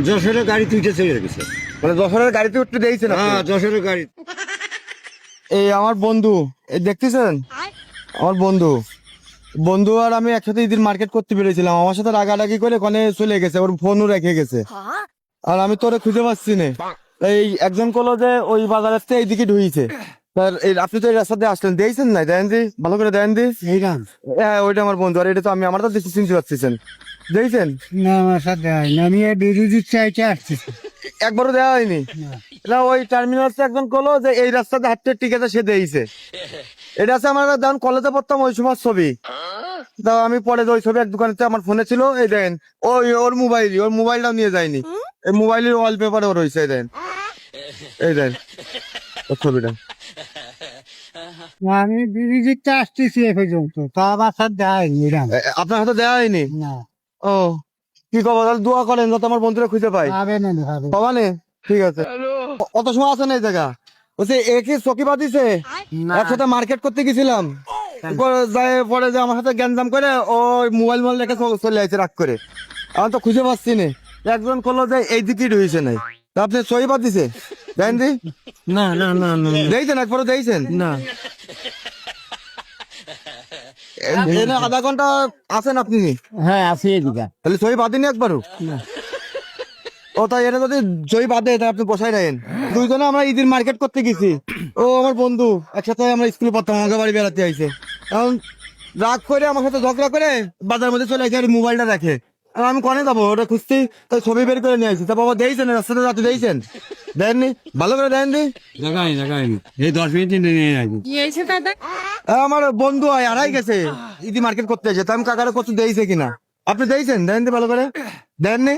যশোরের গাড়িতে উঠে চলে গেছে। মানে যশোরের গাড়িতে উঠতে দিয়েছেন আপনি? হ্যাঁ, যশোরের গাড়ি। এই আমার বন্ধু, এই দেখতেছেন আমার বন্ধু বন্ধু আর আমি একসাথে ঈদের মার্কেট করতে পেরেছিলাম, আমার সাথে রাগারাগি করে ওখানে চলে গেছে, ওর ফোনও রেখে গেছে আর আমি তোরে খুঁজে পাচ্ছি না। এই একজন কলো যে ওই বাজারের থেকে এইদিকে ঢুইছে। আপনি তো এই রাস্তা দিয়ে আসলেন, দিয়েছেন না? দেন দি, ভালো করে দেন দি। হ্যাঁ, ওইটা আমার বন্ধু। আর এটা তো আমার তো দেখছি, চিনতে পারছেন? দিয়েছেন না, আমার সাথে হয়নি, আমি বিরোধী চাইতে আসছি। একবারও দেওয়া হয়নি না? ওই টার্মিনালসে একজন কলো যে এই রাস্তাতে হাঁটতে ঠিক আছে, সে দিয়েছে। এটা আছে আমার যখন কলেজে পড়তাম ওই সময় ছবি। তা আমি পরে ওই ছবি এক দোকানে আমার ফোনে ছিল, এই দেন ওই ওর মোবাইলটাও নিয়ে যায়নি, এই মোবাইলের ওয়ালপেপারে ওর হয়েছে। এই দেন, এই দেন ওর ছবিটা। আমি বিরোধীতে আসতেছি এ পর্যন্ত, তা আমার সাথে দেয়নি। আপনার হাতে দেওয়া হয়নি? না, ও, কি খবর? তাহলে দোয়া করেন যাতে আমার বন্ধুরা খুঁজে পাই। হবে না, হবে। পাবা নে? ঠিক আছে। অত সময় আছে না এই জায়গা? বলছে একই চকি বাঁধিছে, একসাথে মার্কেট করতে গেছিলাম, পরে যে আমার সাথে গ্যাঞ্জাম করে ওই মোবাইল রেখে চলে আসছে রাগ করে। আমি তো খুঁজে পাচ্ছি না। একজন করলো যে এই দিকে ঢুইছে নাই, তা আপনি সই বাঁধিছে দেন দি? না, না, না, না, দিয়েছেন? একবারও দিয়েছেন না। এনে আধা ঘন্টা আছেন আপনি? হ্যাঁ, আছি এদিকে। তাহলে সই বাঁধিনি একবারও? ও তাই, এটা যদি জয় বাদে তাই আপনি বসাই রাখেন। দুইজনে আমরা ঈদের মার্কেট করতে গেছি, ও আমার বন্ধু, একসাথে আমরা স্কুলে পড়তাম, আমাকে বাড়ি বেড়াতে আইছে। এখন রাগ করে আমার সাথে ঝগড়া করে বাজার মধ্যে চলে আসে আর মোবাইলটা রাখে। আর আমি কনে যাবো ওটা খুঁজতে, তাই ছবি বের করে নিয়ে আসি। তা বাবা দিয়েছেন রাস্তাতে রাতে দিয়েছেন? দেননি? ভালো করে দেননি? এই 10 মিনিট নিয়ে আসবি। আমার বন্ধু হয় হারাই গেছে, ঈদি মার্কেট করতে এসে। তা আমি কাকারে কত দিয়েছে কিনা, আপনি দিয়েছেন? দেন দি ভালো করে, দেননি?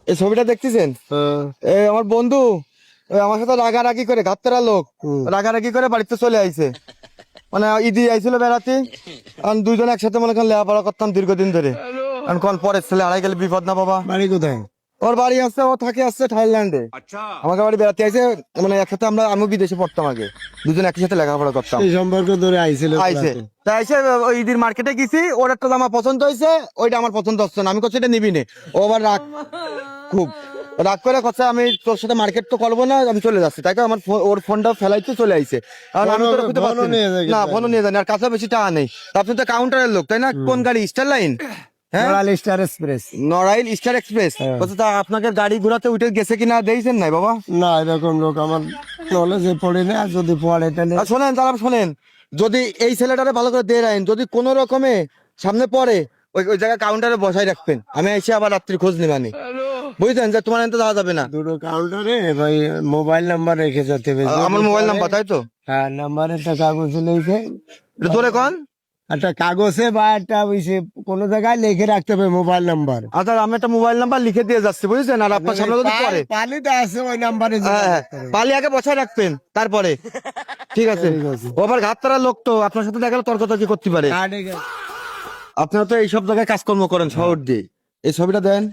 এই ছবিটা দেখতেছেন? আমার বন্ধু আমার সাথে রাগারাগি করে, ঘাটতারা লোক, রাগারাগি করে বাড়িতে চলে আইছে। মানে ঈদি আইছিল বেড়াতে, আর দুইজন একসাথে মনে করেন লেখাপড়া করতাম দীর্ঘদিন ধরে। কোন পরের ছেলে হারাই গেলে বিপদ না বাবা? বাড়ি কোথায়? ওর বাড়ি আছে, ও থাকে আসছে থাইল্যান্ডে। আমাকে বাড়ি বেড়াতে আইছে, মানে একসাথে আমি বিদেশে পড়তাম আগে, দুজন একই সাথে লেখাপড়া করতাম। এই সম্পর্ক ধরে আইছিল। আইছে, তাই আইসে ওই ঈদের মার্কেটে গেছি, ওর একটা জামা পছন্দ হয়েছে, ওইটা আমার পছন্দ হচ্ছে না। আমি করছি এটা নিবি নে, ও আবার খুব রাগ করে কথা, আমি তোর সাথে মার্কেট তো করবো না, আমি চলে যাচ্ছি। তাই আমার ওর ফোনটা ফেলাইতে চলে আইছে। আর আমি তো খুঁজে পাচ্ছি না, ফোনও নিয়ে যায়নি, আর কাছে বেশি টাকা নেই। আপনি তো কাউন্টারের লোক তাই না? কোন গাড়ি? Star line? হ্যাঁ, star express. Narail star express. তা আপনাকে গাড়ি ঘোরাতে উঠে গেছে কিনা দিয়েছেন নাই বাবা? না, এরকম লোক আমার নলেজে পড়ে না, যদি পড়ে তাহলে। শোনেন, তারা শোনেন, যদি এই ছেলেটারে ভালো করে দিয়ে রাখেন, যদি কোনো রকমে সামনে পড়ে ওই ওই জায়গায় কাউন্টারে বসাই রাখবেন, আমি এসে আবার রাত্রি খোঁজ নিবানি, বুঝলেন? যে তোমার এতে যাওয়া যাবে না। দুটো কাউন্টারে ভাই মোবাইল নাম্বার রেখে যেতে হবে। আমার মোবাইল নাম্বার, তাই তো? হ্যাঁ, নাম্বার একটা কাগজ লিখে, ধরে কন একটা কাগজে বা একটা কোনো জায়গায় লিখে রাখতে হবে মোবাইল নাম্বার। আচ্ছা, আমি একটা মোবাইল নাম্বার লিখে দিয়ে যাচ্ছি, বুঝছেন? আর আপনার সামনে যদি পড়ে, পালিটা আছে ওই নাম্বারে। হ্যাঁ, পালি আগে বসায় রাখবেন, তারপরে ঠিক আছে। ও আবার ঘাটতারা লোক, তো আপনার সাথে দেখালে তর্কতর্কি করতে পারে। আপনারা তো এইসব জায়গায় কাজকর্ম করেন শহর দিয়ে। এই ছবিটা দেন।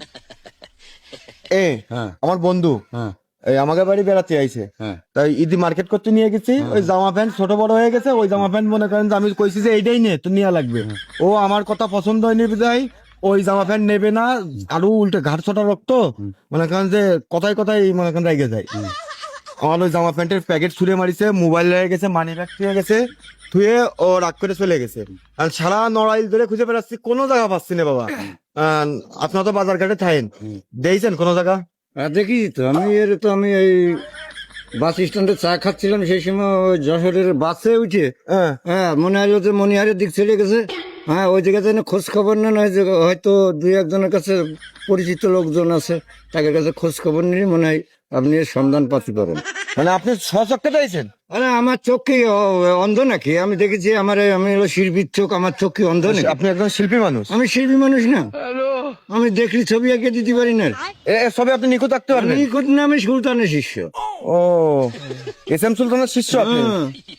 আমার বন্ধু এই আমাকে বাড়ি বেড়াতে আইছে, তাই ঈদি মার্কেট করতে নিয়ে গেছি। ওই জামা প্যান্ট ছোট বড় হয়ে গেছে, ওই জামা প্যান্ট মনে করেন যে আমি কইছি যে এইটাই নে, তো নেওয়া লাগবে। ও আমার কথা পছন্দ হয়নি বিদায় ওই জামা প্যান্ট নেবে না, আরো উল্টে ঘাট ছোটা রক্ত, মনে করেন যে কথায় কথায় মনে করেন রেগে যায়। আমার ওই জামা প্যান্টের প্যাকেট ছুঁড়ে মারিছে, মোবাইল রয়ে গেছে, মানি ব্যাগ ছুঁয়ে গেছে, ধুয়ে ও রাগ করে চলে গেছে। আর সারা নড়াইল ধরে খুঁজে বেড়াচ্ছি, কোনো জায়গা পাচ্ছি না বাবা। আপনার তো বাজার ঘাটে থাকেন, দিয়েছেন কোনো জায়গা? দেখি তো, আমি এই বাস স্ট্যান্ডে চা খাচ্ছিলাম, সেই সময় ওই যশোরের বাসে উঠে মনে হয় যে মনিহারের দিক চলে গেছে। হ্যাঁ, ওই জায়গাতে খোঁজ খবর নেন, হয়তো দুই একজনের কাছে পরিচিত লোকজন আছে, তাদের কাছে খোঁজ খবর নিয়ে মনে হয় আপনি এর সন্ধান পাতে পারেন। মানে আপনি সচক্ষে পেয়েছেন? আরে আমার চোখ কি অন্ধ নাকি? আমি দেখেছি, আমি হলো শিল্পীর চোখ, আমার চোখ কি অন্ধ নাকি? আপনি একজন শিল্পী মানুষ? আমি শিল্পী মানুষ না, আমি দেখলি ছবি এঁকে দিতে পারি না। সবে আপনি নিখুঁত থাকতে পারবেন? নিখুঁত না, আমি সুলতানের শিষ্য। ও, এস এম সুলতানের শিষ্য আপনি?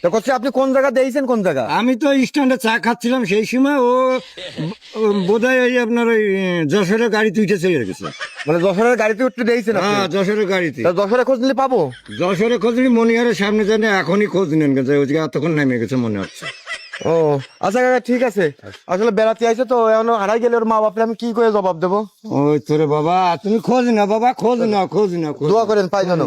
তো করছে আপনি কোন জায়গা দিয়েছেন, কোন জায়গা? আমি তো স্ট্যান্ডে চা খাচ্ছিলাম, সেই সময় ও বোধহয় ওই আপনার ওই যশোরের গাড়িতে উঠে চলে গেছে। মানে যশোরের গাড়িতে উঠতে দিয়েছেন? হ্যাঁ, যশোরের গাড়িতে। যশোরে খোঁজ নিলে পাবো? যশোরে খোঁজ নিলে মনিহারের সামনে জানে, এখনই খোঁজ নেন গেছে, ওই জায়গায় এতক্ষণ নেমে গেছে মনে হচ্ছে। ও আচ্ছা কাকা ঠিক আছে, আসলে বেড়াতে আইছে তো এখনো হারাই গেলে ওর মা বাপরে আমি কি করে জবাব দেবো? ওই তোরে বাবা, তুমি খোঁজ না বাবা, খোঁজ না, খোঁজ না, খোঁজ দোয়া না। করেন পাই জানো।